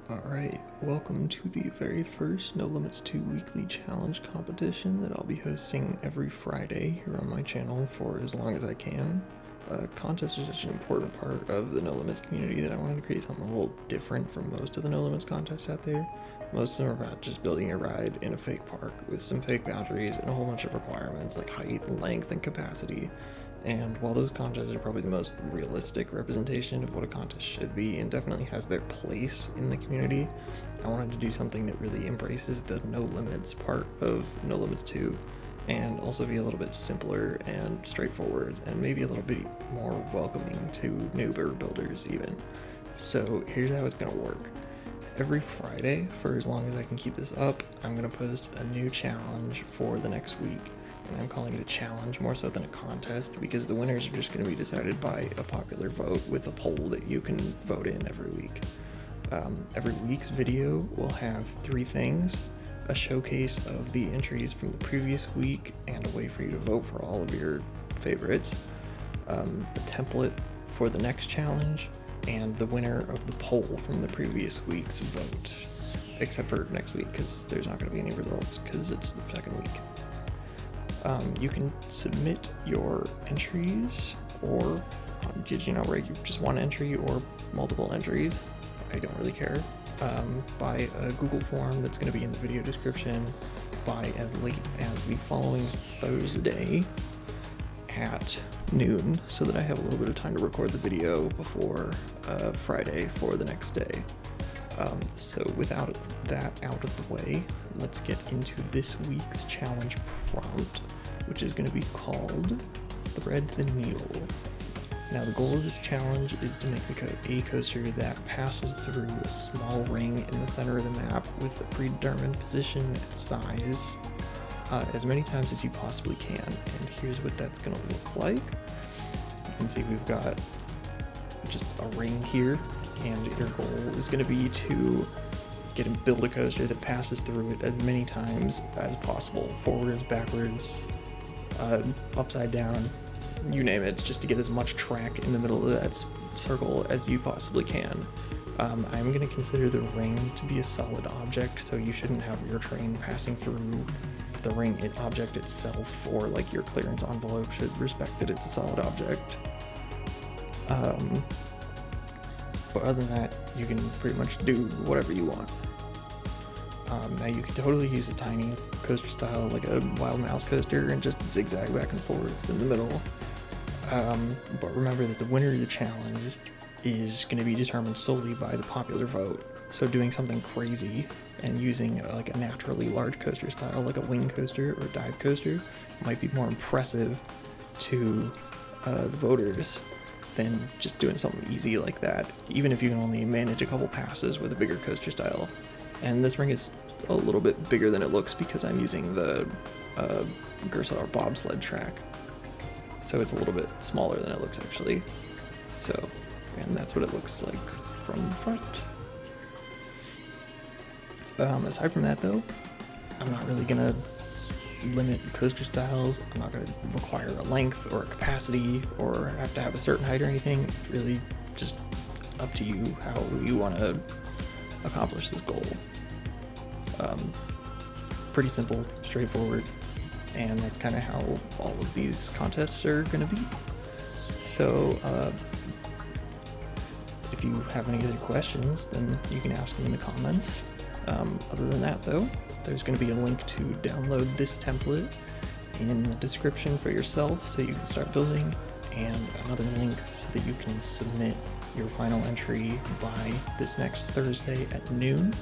Alright, welcome to the very first No Limits 2 weekly challenge competition that I'll be hosting every Friday here on my channel for as long as I can. Contests are such an important part of the No Limits community that I wanted to create something a little different from most of the No Limits contests out there. Most of them are about just building a ride in a fake park with some fake boundaries and a whole bunch of requirements like height, length, and capacity. And while those contests are probably the most realistic representation of what a contest should be and definitely has their place in the community, I wanted to do something that really embraces the no limits part of No Limits 2 and also be a little bit simpler and straightforward and maybe a little bit more welcoming to newer builders even. So here's how it's going to work. Every Friday, for as long as I can keep this up, I'm going to post a new challenge for the next week. And I'm calling it a challenge more so than a contest because the winners are just going to be decided by a popular vote with a poll that you can vote in every week. Every week's video will have three things: a showcase of the entries from the previous week and a way for you to vote for all of your favorites, a template for the next challenge, and the winner of the poll from the previous week's vote, except for next week because there's not going to be any results because it's the second week. You can submit your entries, or did you know where you just one entry or multiple entries, I don't really care, by a Google form that's going to be in the video description by as late as the following Thursday at noon, so that I have a little bit of time to record the video before Friday for the next day. So without that out of the way, let's get into this week's challenge prompt, which is going to be called Thread the Needle. Now the goal of this challenge is to make a coaster that passes through a small ring in the center of the map with a predetermined position and size as many times as you possibly can. And here's what that's going to look like. You can see we've got just a ring here, and your goal is going to be to build a coaster that passes through it as many times as possible, forwards, backwards, upside down, you name it. It's just to get as much track in the middle of that circle as you possibly can. I'm going to consider the ring to be a solid object, so you shouldn't have your train passing through the ring object itself, or like your clearance envelope should respect that it's a solid object. But other than that, you can pretty much do whatever you want. Now you can totally use a tiny coaster style like a Wild Mouse coaster and just zigzag back and forth in the middle. But remember that the winner of the challenge is going to be determined solely by the popular vote. So doing something crazy and using like a naturally large coaster style like a wing coaster or a dive coaster might be more impressive to the voters than just doing something easy like that, even if you can only manage a couple passes with a bigger coaster style. And this ring is a little bit bigger than it looks because I'm using the Gersar bobsled track, so it's a little bit smaller than it looks actually. So, and that's what it looks like from the front. Aside from that though, I'm not really gonna limit coaster styles. I'm not going to require a length or a capacity or have to have a certain height or anything. It's really just up to you how you want to accomplish this goal. Pretty simple, straightforward, and that's kind of how all of these contests are going to be. So if you have any other questions, then you can ask them in the comments. Other than that though, there's going to be a link to download this template in the description for yourself so you can start building, and another link so that you can submit your final entry by this next Thursday at noon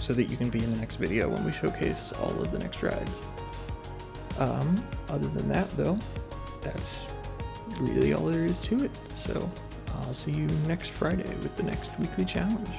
so that you can be in the next video when we showcase all of the next rides. Other than that though, that's really all there is to it. So I'll see you next Friday with the next weekly challenge.